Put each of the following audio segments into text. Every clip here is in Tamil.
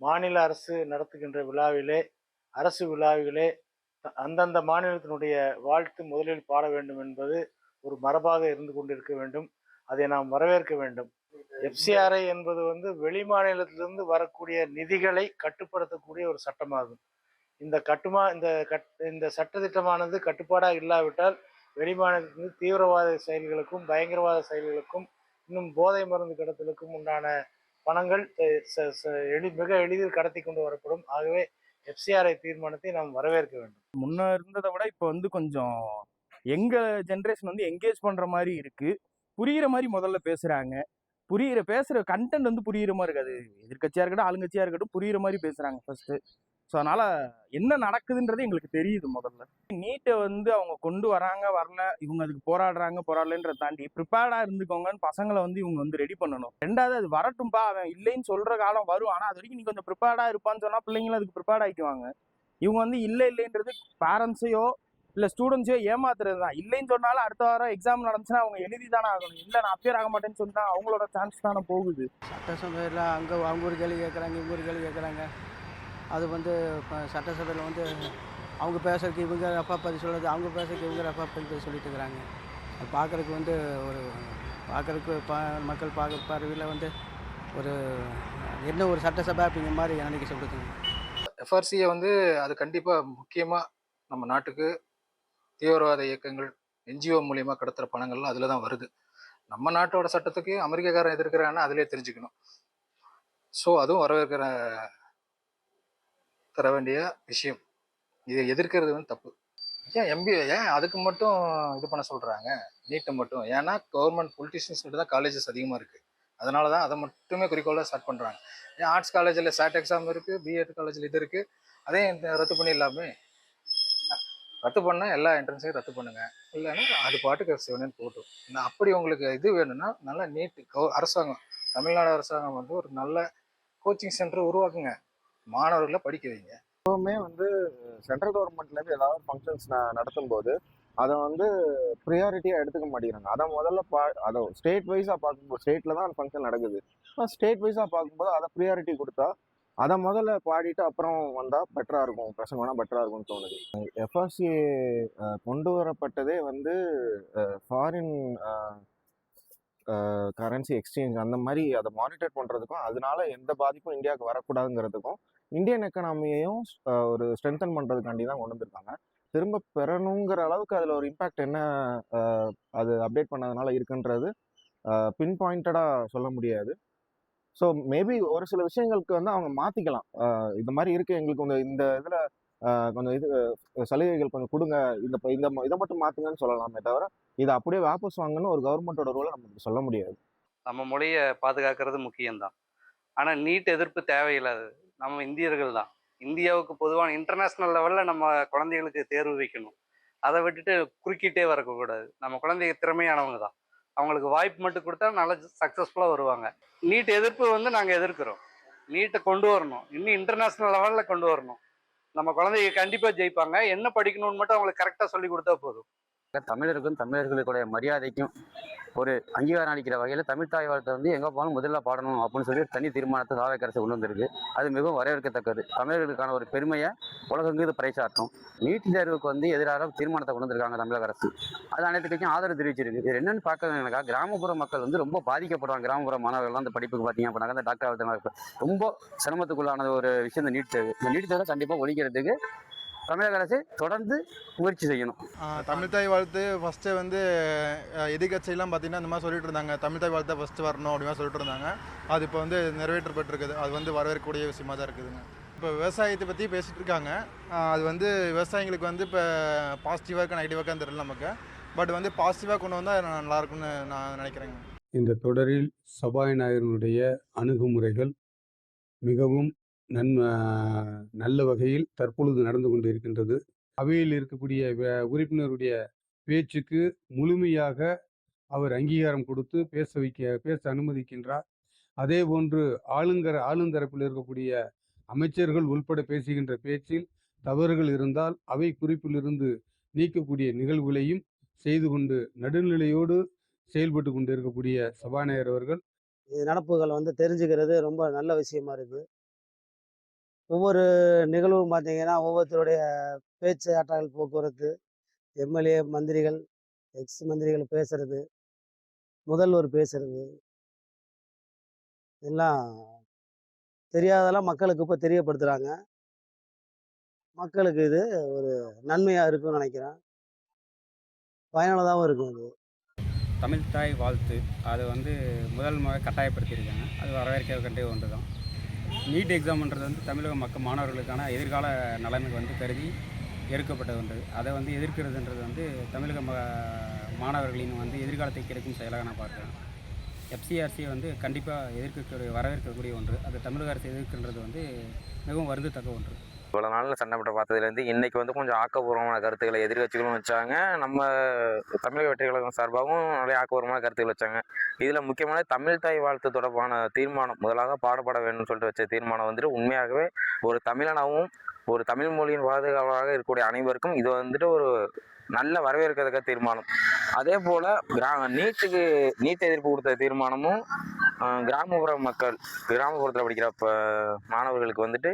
மாநில அரசு நடத்துகின்ற விழாவிலே, அரசு விழாவிலே அந்தந்த மாநிலத்தினுடைய வாழ்த்து முதலில் பாட வேண்டும் என்பது ஒரு மரபாக இருந்து கொண்டிருக்க வேண்டும். அதை நாம் வரவேற்க வேண்டும். எஃப்சிஆர்ஐ என்பது வெளி மாநிலத்திலிருந்து வரக்கூடிய நிதிகளை கட்டுப்படுத்தக்கூடிய ஒரு சட்டமாகும். இந்த சட்டதிட்டமானது கட்டுப்பாடா இல்லாவிட்டால், வெளிமாநிலத்திலிருந்து தீவிரவாத செயல்களுக்கும், பயங்கரவாத செயல்களுக்கும், இன்னும் போதை மருந்து கடத்தலுக்கும் உண்டான பணங்கள் மிக எளிதில் கடத்தி கொண்டு வரப்படும். ஆகவே எஃப்சிஆர்ஐ தீர்மானத்தை நாம் வரவேற்க வேண்டும். முன்ன இருந்ததை விட இப்போ கொஞ்சம் எங்க ஜென்ரேஷன் என்கேஜ் பண்ற மாதிரி இருக்கு. புரியிற மாதிரி முதல்ல பேசுறாங்க. பேசுற கண்டென்ட் புரியிற மாதிரி இருக்காது. எதிர்கட்சியா இருக்கட்டும், ஆளுங்கட்சியா இருக்கட்டும், புரியிற மாதிரி பேசுறாங்க ஃபர்ஸ்ட். ஸோ அதனால என்ன நடக்குதுன்றது எங்களுக்கு தெரியுது. முதல்ல நீட்டை அவங்க கொண்டு வராங்க, வரல, இவங்க அதுக்கு போராடுறாங்க, போராடலன்றதை தாண்டி ப்ரிப்பேர்டா இருந்துக்கோங்கன்னு பசங்களை இவங்க ரெடி பண்ணணும். ரெண்டாவது, அது வரட்டும்பா, அவன் இல்லைன்னு சொல்ற காலம் வரும். ஆனா அது வரைக்கும் நீ கொஞ்சம் ப்ரிப்பேர்டா இருப்பான்னு சொன்னா பிள்ளைங்களும் அதுக்கு ப்ரிப்பேர்ட் ஆயிக்குவாங்க. இவங்க இல்லைன்றது பேரண்ட்ஸையோ இல்ல ஸ்டூடெண்ட்ஸையோ ஏமாத்துறது தான். இல்லைன்னு சொன்னாலும் அடுத்த வாரம் எக்ஸாம் நடந்துச்சுன்னா அவங்க எழுதி தானே ஆகணும். இல்லை நான் அப்பியர் ஆக மாட்டேன்னு சொன்னா அவங்களோட சான்ஸ் தானே போகுது. சட்டசபையில் அவங்க ஒரு கேள்வி கேட்குறாங்க, இவங்க ஒரு கேள்வி கேட்குறாங்க. அது இப்போ சட்டசபையில் அவங்க பேசுறதுக்கு இவங்க அப்பா பதில் சொல்கிறது, அவங்க பேசுறதுக்கு இவங்க அப்பா பதில் சொல்லிட்டு இருக்கிறாங்க. அது பார்க்குறதுக்கு ஒரு பார்க்குறதுக்கு மக்கள் பார்வையில் ஒரு என்ன ஒரு சட்டசபை அப்படிங்கிற மாதிரி நினைக்க சொல்லுதுங்க. எஃப்ஆர்சியை அது கண்டிப்பாக முக்கியமாக நம்ம நாட்டுக்கு தீவிரவாத இயக்கங்கள் என்ஜிஓ மூலியமாக கடத்துகிற பணங்கள்லாம் அதில் தான் வருது. நம்ம நாட்டோட சட்டத்துக்கு அமெரிக்காக்காரன் எதிர்க்கிறான்னு அதிலே தெரிஞ்சுக்கணும். ஸோ அதுவும் வரவேற்கிற தர வேண்டிய விஷயம். இதை எதிர்க்கிறது தப்பு. ஏன் அதுக்கு மட்டும் இது பண்ண சொல்கிறாங்க, நீட்டை மட்டும்? ஏன்னா கவர்மெண்ட் பொலிட்டிஷியன்ஸ் தான் காலேஜஸ் அதிகமாக இருக்குது. அதனால தான் அதை மட்டுமே குறிக்கோளாக ஸ்டார்ட் பண்ணுறாங்க. ஏன் ஆர்ட்ஸ் காலேஜில் சாட் எக்ஸாம் இருக்குது, பிஎட் காலேஜில் இது இருக்குது, அதையும் ரத்து பண்ணிடலாமே. ரத்து பண்ணால் எல்லா என்ட்ரன்ஸையும் ரத்து பண்ணுங்க, இல்லைன்னா அது பாட்டுக்கு சிவனேன்னு போட்டும். அப்படி உங்களுக்கு இது வேணும்னா நல்லா நீட்டு அரசாங்கம், தமிழ்நாடு அரசாங்கம் ஒரு நல்ல கோச்சிங் சென்டர் உருவாக்குங்க, மாணவர்களை படிக்க வைங்க. எப்பவுமே சென்ட்ரல் கவர்மெண்ட்லேருந்து ஏதாவது ஃபங்க்ஷன்ஸ் நடத்தும் போது அதை ப்ரியாரிட்டியாக எடுத்துக்க மாட்டேங்கிறாங்க. அதை முதல்ல அதை ஸ்டேட் வைஸாக பார்க்கும்போது, ஸ்டேட்டில் தான் அந்த ஃபங்க்ஷன் நடக்குது. ஸ்டேட் வைஸாக பார்க்கும்போது அதை ப்ரியாரிட்டி கொடுத்தா அதை முதல்ல பாடிட்டு அப்புறம் வந்தால் பெட்டராக இருக்கும், ப்ரெசென்ட் வேணால் பெட்டராக இருக்கும்னு தோணுது. எஃப்ஆர்சிஏ கொண்டு வரப்பட்டதே ஃபாரின் கரன்சி எக்ஸ்சேஞ்ச் அந்த மாதிரி அதை மானிட்டர் பண்ணுறதுக்கும், அதனால எந்த பாதிப்பும் இந்தியாவுக்கு வரக்கூடாதுங்கிறதுக்கும், இந்தியன் எக்கனாமியையும் ஒரு ஸ்ட்ரென்தன் பண்ணுறதுக்காண்டி தான் கொண்டு வந்திருக்காங்க. திரும்ப பெறணுங்கிற அளவுக்கு அதில் ஒரு இம்பேக்ட் என்ன அது அப்டேட் பண்ணதுனால இருக்குன்றது பின் பாயிண்டடாக சொல்ல முடியாது. ஸோ மேபி ஒரு சில விஷயங்களுக்கு அவங்க மாற்றிக்கலாம். இந்த மாதிரி இருக்குது, எங்களுக்கு இந்த இதில் கொஞ்சம் இது சலுகைகள் கொஞ்சம் கொடுங்க, இந்த இதை மட்டும் மாற்றுங்கன்னு சொல்லலாமே தவிர இதை அப்படியே வாபஸ் வாங்கன்னு ஒரு கவர்மெண்ட்டோட ரோலை நமக்கு சொல்ல முடியாது. நம்ம மொழியை பாதுகாக்கிறது முக்கியம்தான். ஆனால் நீட் எதிர்ப்பு தேவையில்லாது. நம்ம இந்தியர்கள் தான். இந்தியாவுக்கு பொதுவான இன்டர்நேஷ்னல் லெவலில் நம்ம குழந்தைகளுக்கு தேர்வு வைக்கணும். அதை விட்டுட்டு குறுக்கிட்டே வரக்கூடாது. நம்ம குழந்தைங்க திறமையானவங்க தான். அவங்களுக்கு வாய்ப்பு மட்டும் கொடுத்தா நல்லா சக்ஸஸ்ஃபுல்லாக வருவாங்க. நீட் எதிர்ப்பு நாங்கள் எதிர்க்கிறோம். நீட்டை கொண்டு வரணும், இன்னும் இன்டர்நேஷ்னல் லெவலில் கொண்டு வரணும். நம்ம குழந்தைங்க கண்டிப்பாக ஜெயிப்பாங்க. என்ன படிக்கணும்னு மட்டும் அவங்களுக்கு கரெக்டாக சொல்லி கொடுத்தா போதும். தமிழருக்கும் தமிழர்களுடைய மரியாதைக்கும் ஒரு அங்கீகாரம் அளிக்கிற வகையில் தமிழ் தாய் வாழ்த்தை எங்கே போனாலும் முதல்ல பாடணும் அப்படின்னு சொல்லி தனி தீர்மானத்தை தாவேக்கா அரசு கொண்டு வந்திருக்கு. அது மிகவும் வரவேற்கத்தக்கது. தமிழர்களுக்கான ஒரு பெருமையை உலகங்கு இது பறைசாற்றும். நீட் தேர்வுக்கு எதிராக தீர்மானத்தை கொண்டு வந்திருக்காங்க தமிழக அரசு. அது அனைத்து கட்சியும் ஆதரவு தெரிவிச்சிருக்கு. இது என்னன்னு பார்க்கறதுனாக்கா, கிராமப்புற மக்கள் ரொம்ப பாதிக்கப்படுறாங்க. கிராமப்புற மாணவர்கள்லாம் அந்த படிப்புக்கு பார்த்தீங்க அப்படின்னாக்கா, அந்த டாக்டர் ரொம்ப சிரமத்துக்குள்ளான ஒரு விஷயம் இந்த நீட் தேர்வு. இந்த நீட் தேர்வை கண்டிப்பாக ஒழிக்கிறதுக்கு தமிழக அரசு தொடர்ந்து முயற்சி செய்யணும். தமிழ் தாய் வாழ்த்து ஃபஸ்ட்டு எதிர்கட்சியெல்லாம் பார்த்தீங்கன்னா இந்த மாதிரி சொல்லிட்டு இருந்தாங்க, தமிழ் தாய் வாழ்த்தை ஃபஸ்ட்டு வரணும் அப்படிமா சொல்லிட்டு இருந்தாங்க. அது இப்போ நிறைவேற்றப்பட்டிருக்குது. அது வரவேற்கக்கூடிய விஷயமா தான் இருக்குதுங்க. இப்போ விவசாயத்தை பற்றி பேசிகிட்டு இருக்காங்க. அது விவசாயிங்களுக்கு இப்போ பாசிட்டிவாக இருக்கா நெகட்டிவாக இருக்கான்னு தெரியல நமக்கு. பட் பாசிட்டிவாக கொண்டு வந்தால் நல்லாயிருக்கும்னு நான் நினைக்கிறேங்க. இந்த தொடரில் சபாநாயகருடைய அணுகுமுறைகள் மிகவும் நல்ல வகையில் தற்பொழுது நடந்து கொண்டு இருக்கின்றது. அவையில் இருக்கக்கூடிய உறுப்பினருடைய பேச்சுக்கு முழுமையாக அவர் அங்கீகாரம் கொடுத்து பேச அனுமதிக்கின்றார். அதே போன்று ஆளுந்தரப்பில் இருக்கக்கூடிய அமைச்சர்கள் உள்பட பேசுகின்ற பேச்சில் தவறுகள் இருந்தால் அவை குறிப்பிலிருந்து நீக்கக்கூடிய நிகழ்வுகளையும் செய்து கொண்டு நடுநிலையோடு செயல்பட்டு கொண்டு இருக்கக்கூடிய சபாநாயகர் அவர்கள் நடப்புகள் தெரிஞ்சுக்கிறது ரொம்ப நல்ல விஷயமா இருக்குது. ஒவ்வொரு நிகழ்வும் பார்த்தீங்கன்னா ஒவ்வொருத்தருடைய பேச்சு ஆற்றல் போக்குவரத்து, எம்எல்ஏ மந்திரிகள், எக்ஸ் மந்திரிகள் பேசுறது, முதல்வர் பேசுறது, எல்லாம் தெரியாதெல்லாம் மக்களுக்கு இப்போ தெரியப்படுத்துகிறாங்க. மக்களுக்கு இது ஒரு நன்மையாக இருக்கும்னு நினைக்கிறேன். பயனுள்ளதாகவும் இருக்கும் அது. தமிழ் தாய் வாழ்த்து அதை வந்து முதல் கட்டாயப்படுத்தியிருக்காங்க. அது வரவேற்கக்கூடிய ஒன்று தான். நீட் எக்ஸாம்ன்றது வந்து தமிழக மாணவர்களுக்கான எதிர்கால நலனுக்கு வந்து கருதி எடுக்கப்பட்ட ஒன்று. அதை வந்து எதிர்க்கிறதுன்றது வந்து தமிழக மாணவர்களின் வந்து எதிர்காலத்தை கிடைக்கும் செயலாக நான் பார்க்குறேன். எஃப்சிஆர்சியை வந்து கண்டிப்பாக எதிர்க்கக்கூடிய வரவேற்கக்கூடிய ஒன்று. அது தமிழக அரசு எதிர்க்கின்றது வந்து மிகவும் வருந்தத்தக்க ஒன்று. இவ்வளோ நாளில் சண்டை பார்த்ததுலேருந்து இன்றைக்கி வந்து கொஞ்சம் ஆக்கப்பூர்வமான கருத்துக்களை எதிர்கட்சிகளும் வச்சாங்க. நம்ம தமிழக வெற்றி கழகம் சார்பாகவும் நிறைய ஆக்கப்பூர்வமான கருத்துக்கள் வச்சாங்க. இதில் முக்கியமான தமிழ் தாய் வாழ்த்து தொடர்பான தீர்மானம் முதலாக பாடப்பட வேணும்னு சொல்லிட்டு வச்ச தீர்மானம் வந்துட்டு உண்மையாகவே ஒரு தமிழனாகவும் ஒரு தமிழ் மொழியின் பாதுகாவலாக இருக்கக்கூடிய அனைவருக்கும் இது வந்துட்டு ஒரு நல்ல வரவேற்கத்தக்க தீர்மானம். அதே போல் நீட் எதிர்ப்பு கொடுத்த தீர்மானமும் கிராமப்புற கிராமப்புறத்தில் படிக்கிற மாணவர்களுக்கு வந்துட்டு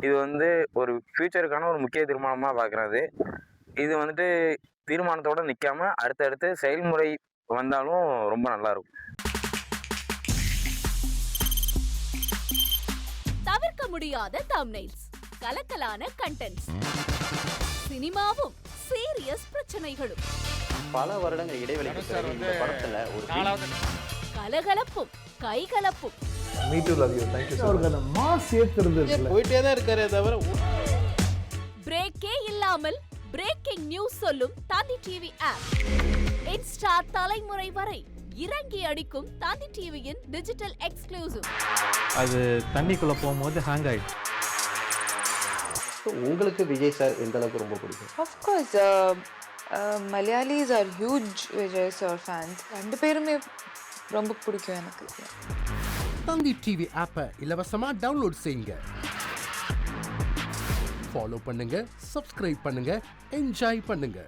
இது வந்து ஒரு ஃப்யூச்சருக்கான ஒரு முக்கிய தீர்மானமாக பார்க்குறது. இது வந்துட்டு தீர்மானத்தோடு நிற்காமல் அடுத்தடுத்து செயல்முறை வந்தாலும் ரொம்ப நல்லாயிருக்கும். தவிர்க்க முடியாத தம்ப்நெயில்ஸ், கலக்கலான கண்டென்ட்ஸ், சினிமாவும் சீரியஸ் பிரச்சனைகளும், பல வருடங்கள் இடைவெளிக்கு பிறகு இந்த படத்துல ஒரு கலகலப்பும் கைகலப்பும், போயிட்டே தான் இருக்காரே தவிர பிரேக்கே இல்லாமல் பிரேக்கிங் நியூஸ் சொல்லும் தந்தி டிவி ஆப். இன்ஸ்டா தலைமுறை வரை இறங்கி அடிக்கும் தந்தி டிவியின் டிஜிட்டல் எக்ஸ்க்ளூசிவ். அது தண்ணிக்குள்ள போகும்போது ஹேங் ஆயிடுச்சு. உங்களுக்கு விஜய் சார் எந்த அளவுக்கு ரொம்ப பிடிக்கும்? Of course, Malayalis are huge Vijay sir fans. ரெண்டு பேருமே ரொம்ப பிடிக்கும் எனக்கு. தந்தி டிவி ஆப்பை இலவசமா டவுன்லோட் செய்யுங்க. ஃபாலோ பண்ணுங்க, சப்ஸ்கிரைப் பண்ணுங்க, என்ஜாய் பண்ணுங்க.